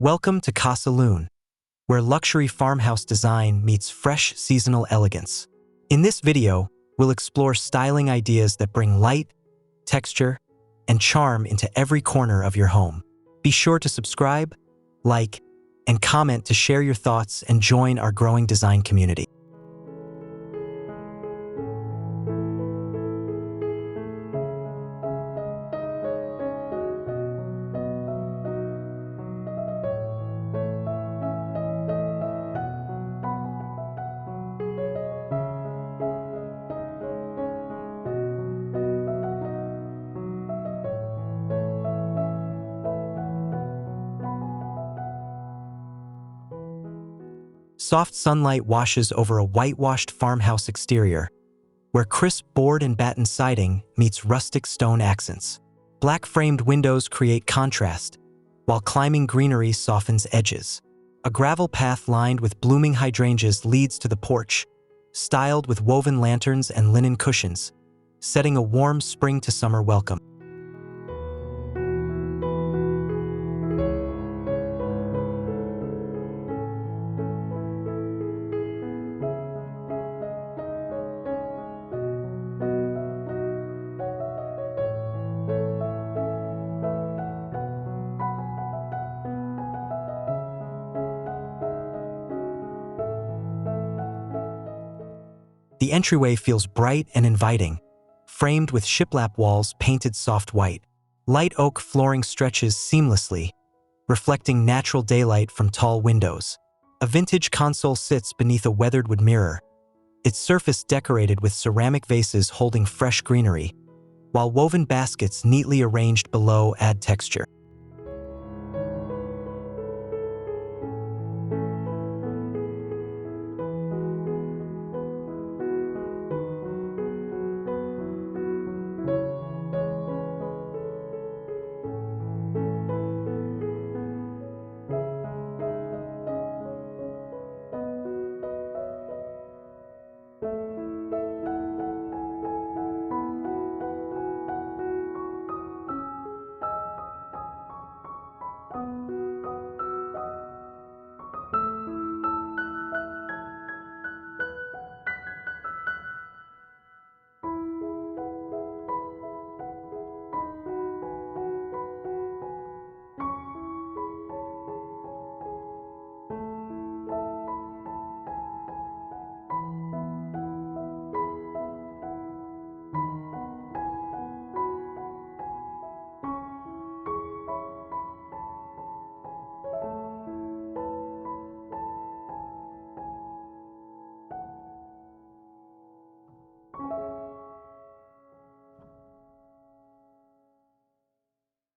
Welcome to Casa Lune, where luxury farmhouse design meets fresh seasonal elegance. In this video, we'll explore styling ideas that bring light, texture, and charm into every corner of your home. Be sure to subscribe, like, and comment to share your thoughts and join our growing design community. Soft sunlight washes over a whitewashed farmhouse exterior, where crisp board and batten siding meets rustic stone accents. Black-framed windows create contrast, while climbing greenery softens edges. A gravel path lined with blooming hydrangeas leads to the porch, styled with woven lanterns and linen cushions, setting a warm spring to summer welcome. The entryway feels bright and inviting, framed with shiplap walls painted soft white. Light oak flooring stretches seamlessly, reflecting natural daylight from tall windows. A vintage console sits beneath a weathered wood mirror, its surface decorated with ceramic vases holding fresh greenery, while woven baskets neatly arranged below add texture.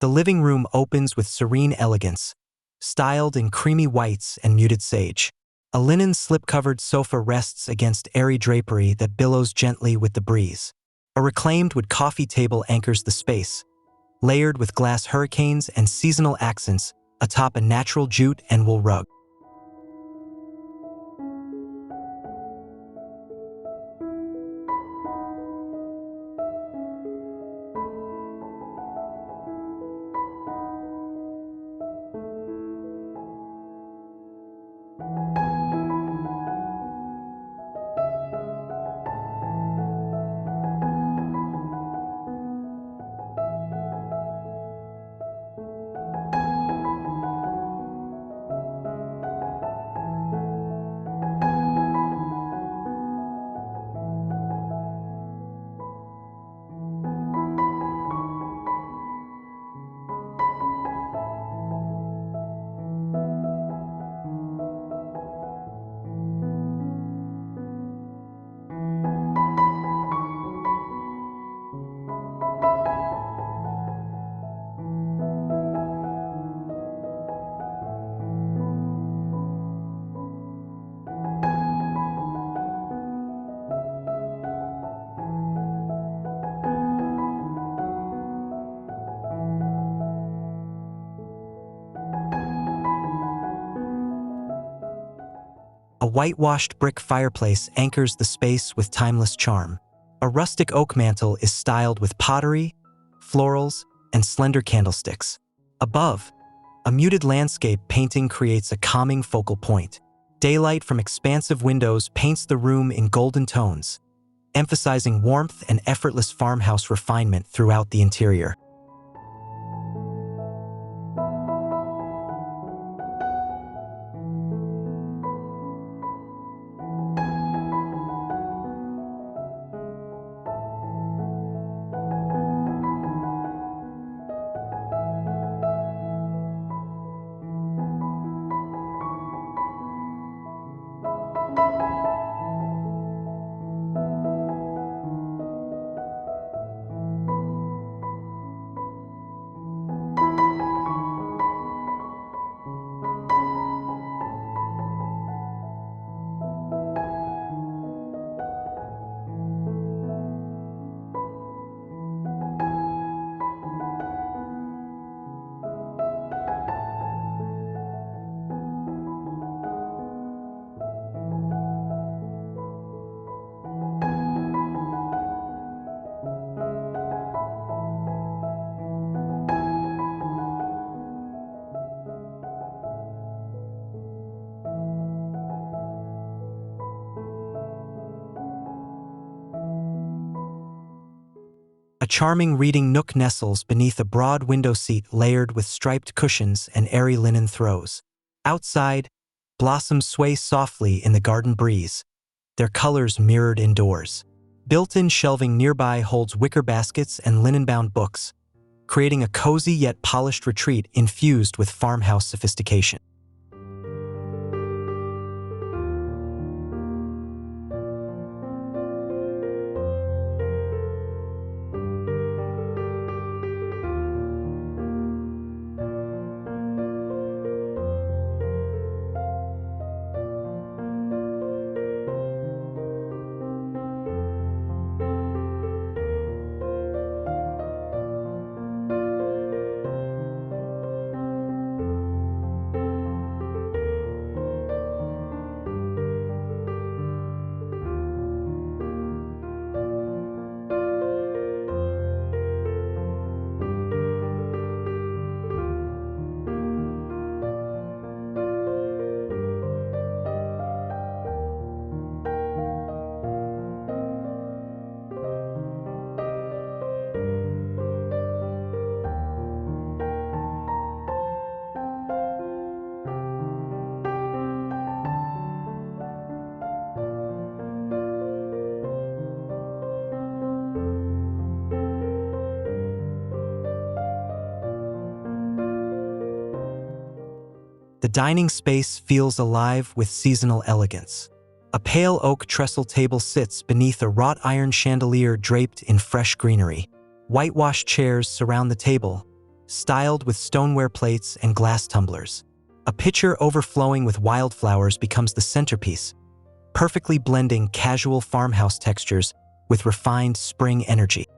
The living room opens with serene elegance, styled in creamy whites and muted sage. A linen slip-covered sofa rests against airy drapery that billows gently with the breeze. A reclaimed wood coffee table anchors the space, layered with glass hurricanes and seasonal accents atop a natural jute and wool rug. A whitewashed brick fireplace anchors the space with timeless charm. A rustic oak mantel is styled with pottery, florals, and slender candlesticks. Above, A muted landscape painting creates a calming focal point. Daylight from expansive windows paints the room in golden tones, emphasizing warmth and effortless farmhouse refinement throughout the interior. A charming reading nook nestles beneath a broad window seat layered with striped cushions and airy linen throws. Outside, blossoms sway softly in the garden breeze, their colors mirrored indoors. Built-in shelving nearby holds wicker baskets and linen-bound books, creating a cozy yet polished retreat infused with farmhouse sophistication. The dining space feels alive with seasonal elegance. A pale oak trestle table sits beneath a wrought iron chandelier draped in fresh greenery. Whitewashed chairs surround the table, styled with stoneware plates and glass tumblers. A pitcher overflowing with wildflowers becomes the centerpiece, perfectly blending casual farmhouse textures with refined spring energy.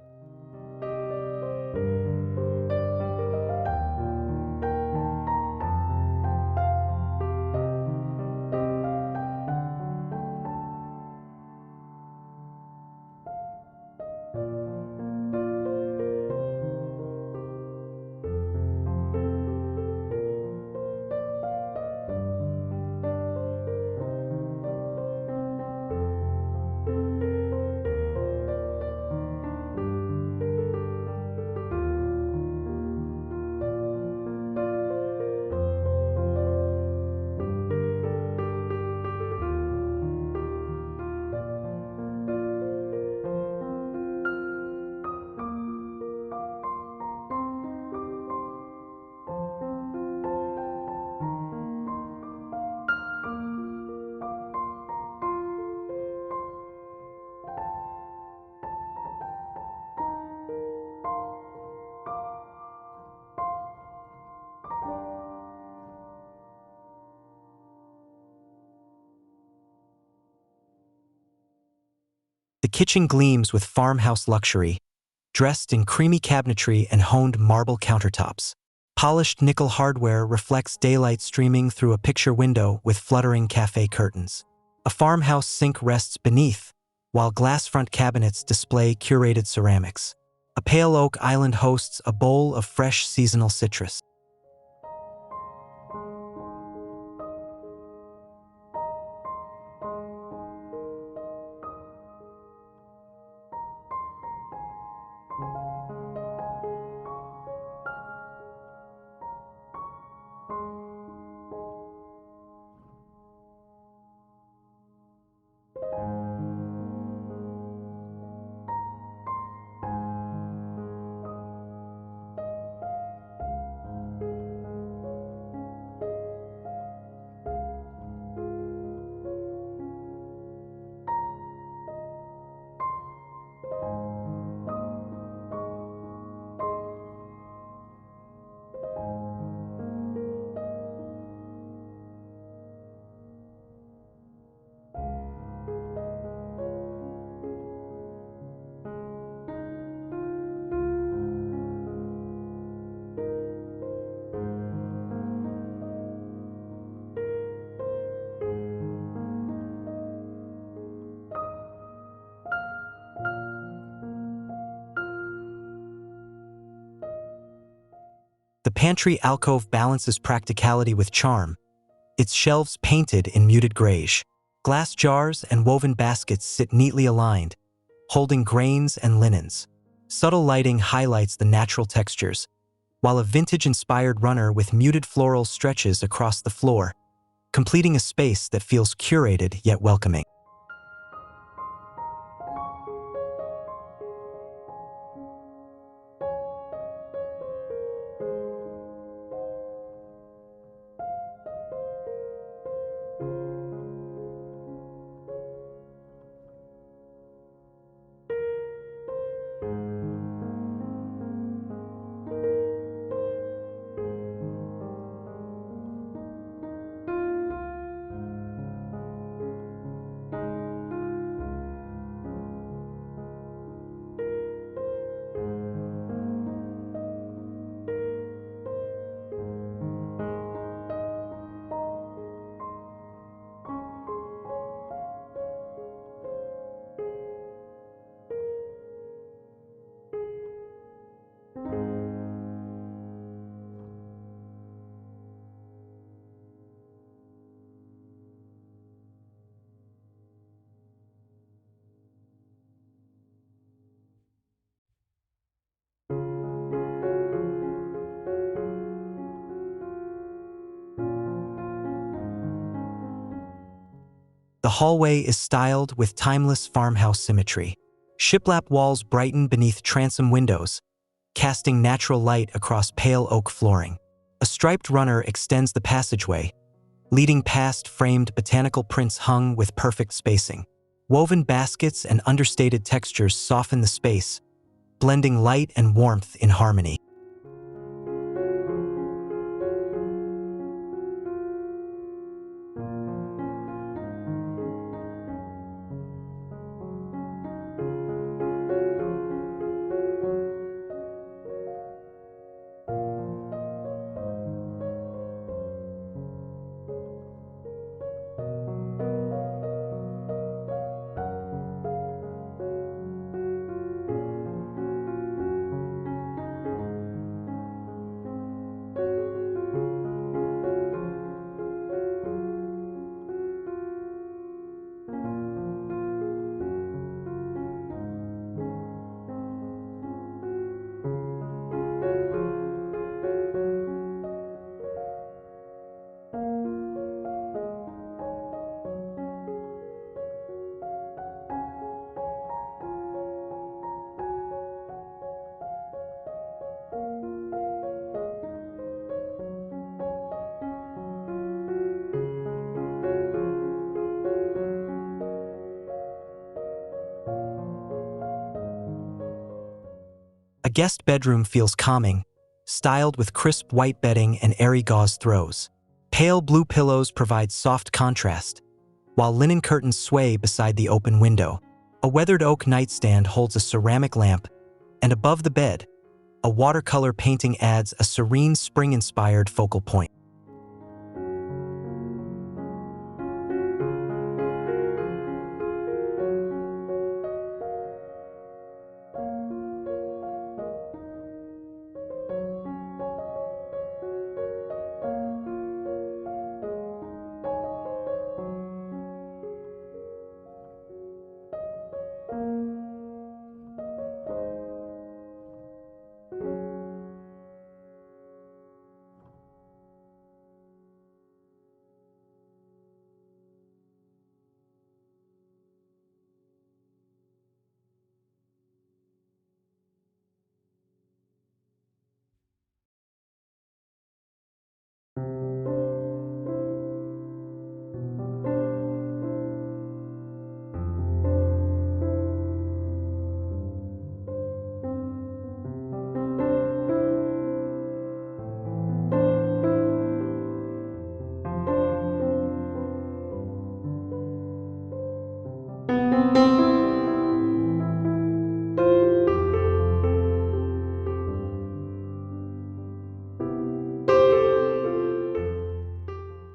The kitchen gleams with farmhouse luxury, dressed in creamy cabinetry and honed marble countertops. Polished nickel hardware reflects daylight streaming through a picture window with fluttering cafe curtains. A farmhouse sink rests beneath, while glass front cabinets display curated ceramics. A pale oak island hosts a bowl of fresh seasonal citrus. The pantry alcove balances practicality with charm, its shelves painted in muted grayish. Glass jars and woven baskets sit neatly aligned, holding grains and linens. Subtle lighting highlights the natural textures, while a vintage-inspired runner with muted florals stretches across the floor, completing a space that feels curated yet welcoming. The hallway is styled with timeless farmhouse symmetry. Shiplap walls brighten beneath transom windows, casting natural light across pale oak flooring. A striped runner extends the passageway, leading past framed botanical prints hung with perfect spacing. Woven baskets and understated textures soften the space, blending light and warmth in harmony. A guest bedroom feels calming, styled with crisp white bedding and airy gauze throws. Pale blue pillows provide soft contrast, while linen curtains sway beside the open window. A weathered oak nightstand holds a ceramic lamp, and above the bed, a watercolor painting adds a serene spring-inspired focal point.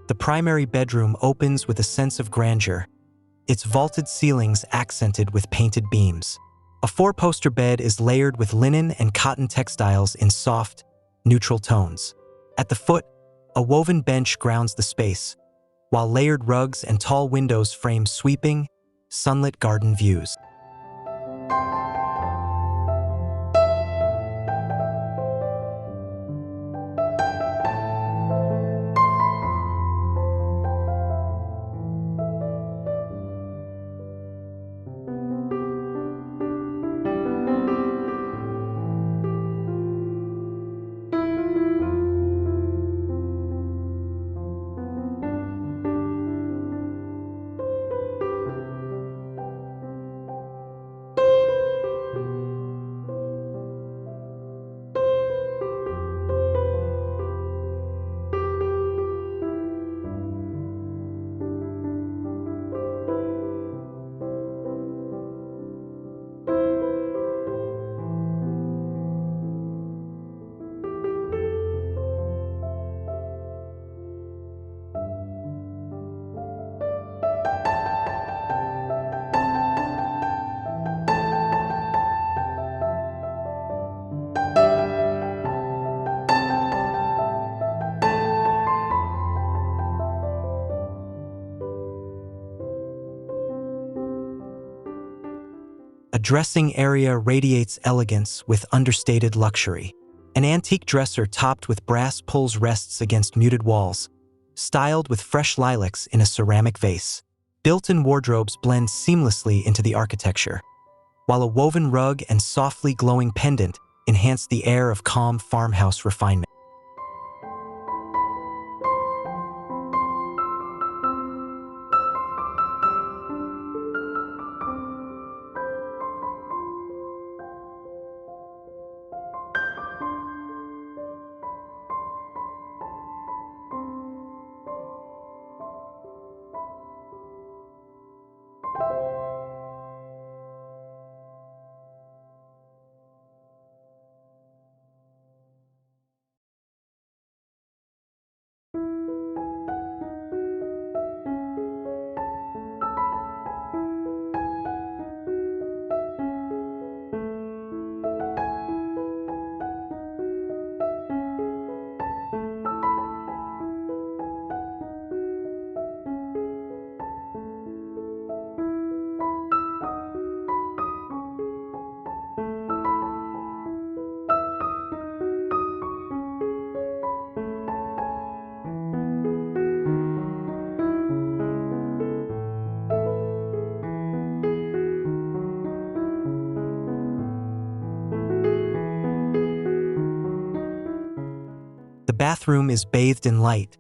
The primary bedroom opens with a sense of grandeur, its vaulted ceilings accented with painted beams. A four-poster bed is layered with linen and cotton textiles in soft, neutral tones. At the foot, a woven bench grounds the space, while layered rugs and tall windows frame sweeping, sunlit garden views. A dressing area radiates elegance with understated luxury. An antique dresser topped with brass pulls rests against muted walls, styled with fresh lilacs in a ceramic vase. Built-in wardrobes blend seamlessly into the architecture, while a woven rug and softly glowing pendant enhance the air of calm farmhouse refinement. The bathroom is bathed in light,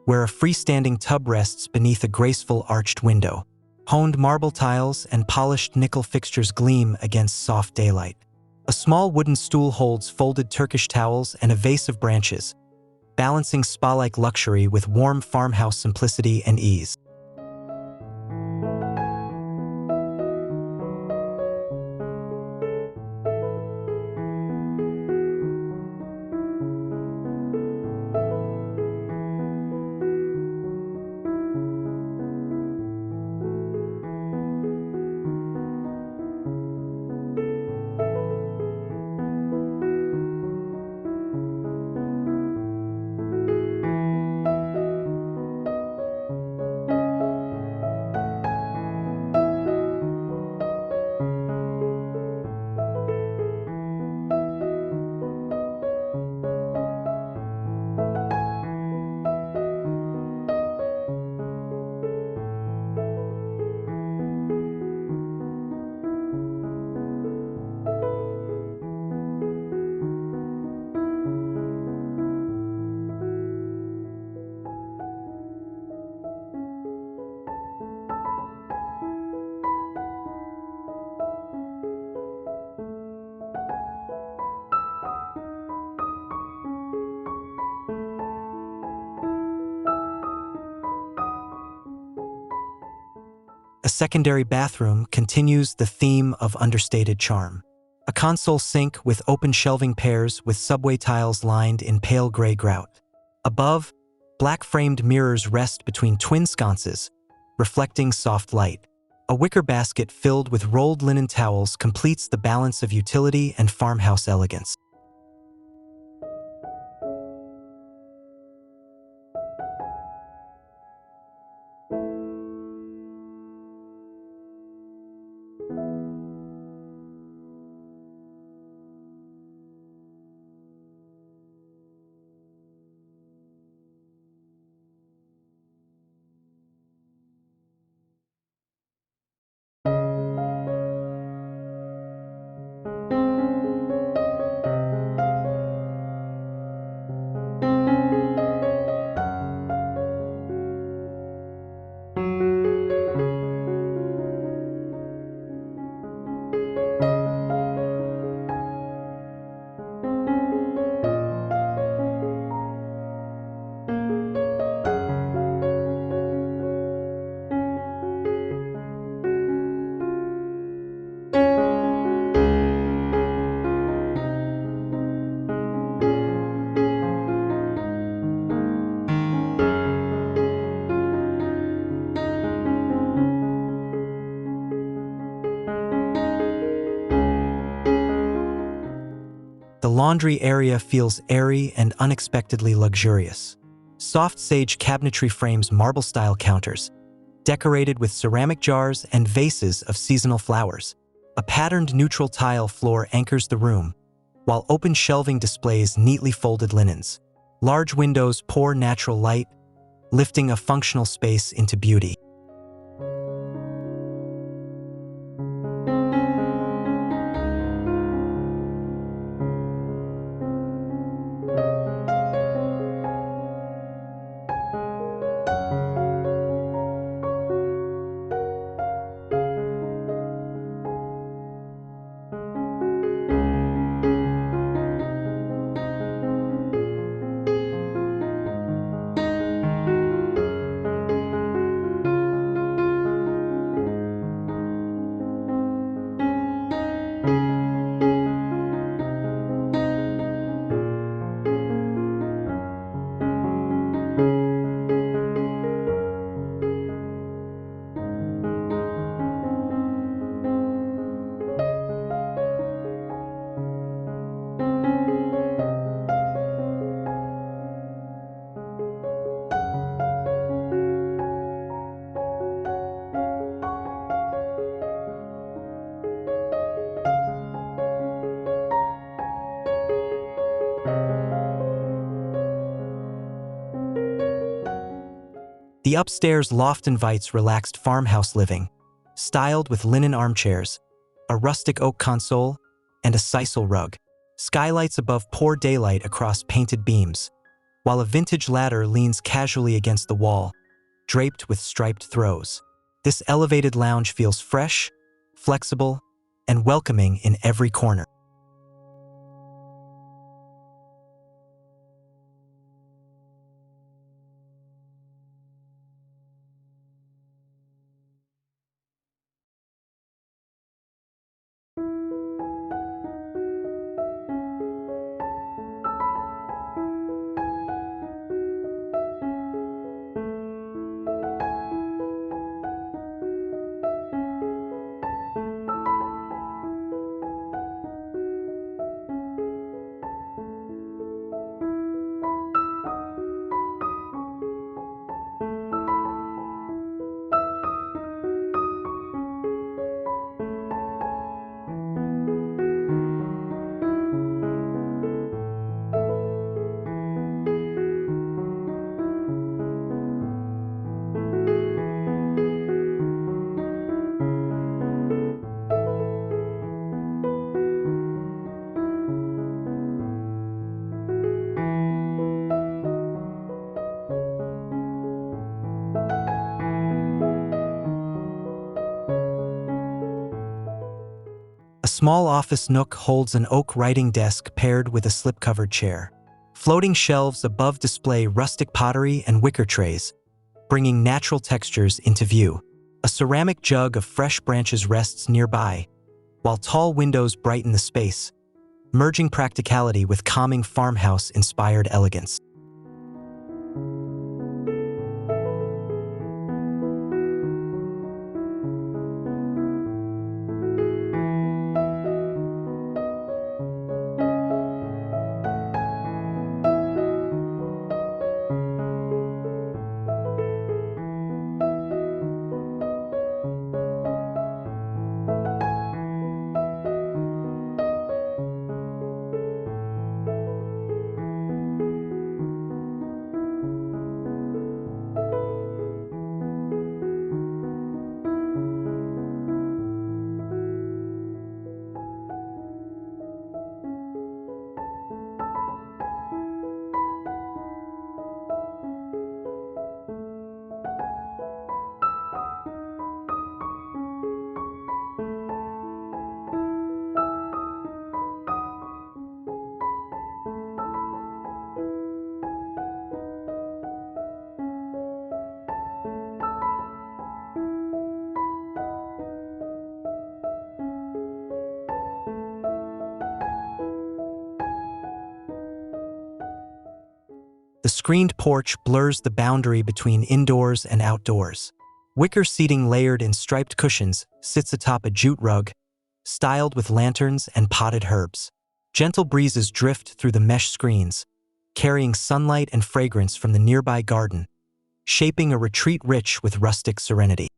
where a freestanding tub rests beneath a graceful arched window. Honed marble tiles and polished nickel fixtures gleam against soft daylight. A small wooden stool holds folded Turkish towels and a vase of branches, balancing spa-like luxury with warm farmhouse simplicity and ease. A secondary bathroom continues the theme of understated charm. A console sink with open shelving pairs with subway tiles lined in pale gray grout. Above, black-framed mirrors rest between twin sconces, reflecting soft light. A wicker basket filled with rolled linen towels completes the balance of utility and farmhouse elegance. laundry area feels airy and unexpectedly luxurious. Soft sage cabinetry frames marble-style counters, decorated with ceramic jars and vases of seasonal flowers. A patterned neutral tile floor anchors the room, while open shelving displays neatly folded linens. Large windows pour natural light, lifting a functional space into beauty. The upstairs loft invites relaxed farmhouse living, styled with linen armchairs, a rustic oak console, and a sisal rug. Skylights above pour daylight across painted beams, while a vintage ladder leans casually against the wall, draped with striped throws. This elevated lounge feels fresh, flexible, and welcoming in every corner. A small office nook holds an oak writing desk paired with a slip-covered chair. Floating shelves above display rustic pottery and wicker trays, bringing natural textures into view. A ceramic jug of fresh branches rests nearby, while tall windows brighten the space, merging practicality with calming farmhouse-inspired elegance. The screened porch blurs the boundary between indoors and outdoors. Wicker seating layered in striped cushions sits atop a jute rug, styled with lanterns and potted herbs. Gentle breezes drift through the mesh screens, carrying sunlight and fragrance from the nearby garden, shaping a retreat rich with rustic serenity.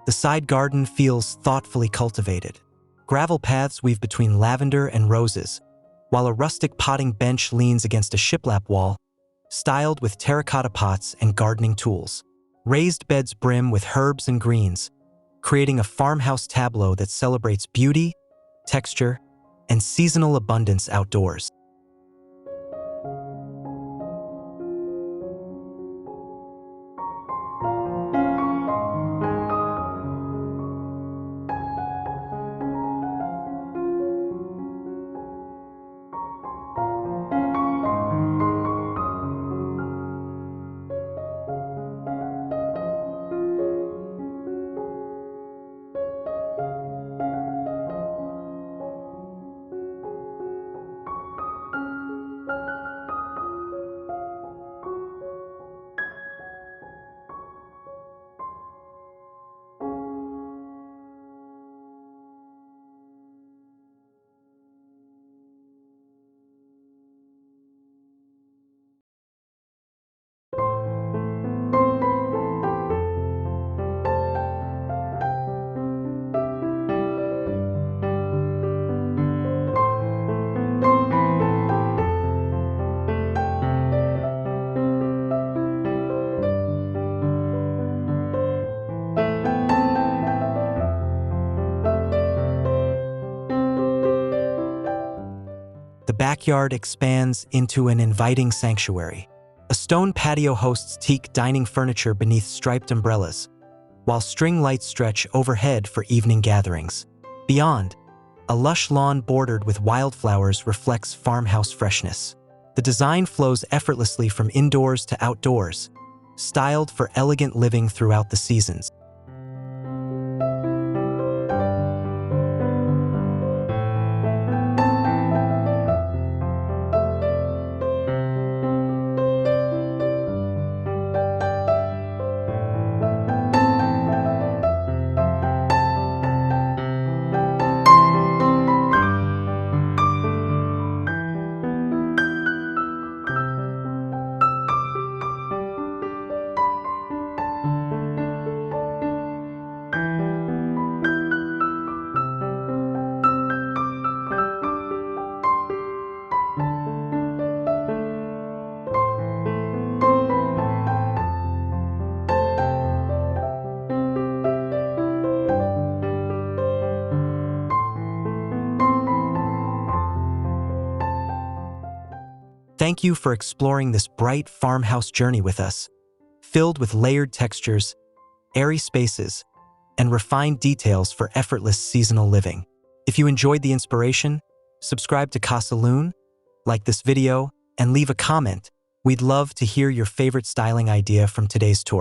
The side garden feels thoughtfully cultivated. Gravel paths weave between lavender and roses, while a rustic potting bench leans against a shiplap wall, styled with terracotta pots and gardening tools. Raised beds brim with herbs and greens, creating a farmhouse tableau that celebrates beauty, texture, and seasonal abundance outdoors. The backyard expands into an inviting sanctuary. A stone patio hosts teak dining furniture beneath striped umbrellas, while string lights stretch overhead for evening gatherings. Beyond, a lush lawn bordered with wildflowers reflects farmhouse freshness. The design flows effortlessly from indoors to outdoors, styled for elegant living throughout the seasons. Thank you for exploring this bright farmhouse journey with us, filled with layered textures, airy spaces, and refined details for effortless seasonal living. If you enjoyed the inspiration, subscribe to Casa Lune, like this video, and leave a comment. We'd love to hear your favorite styling idea from today's tour.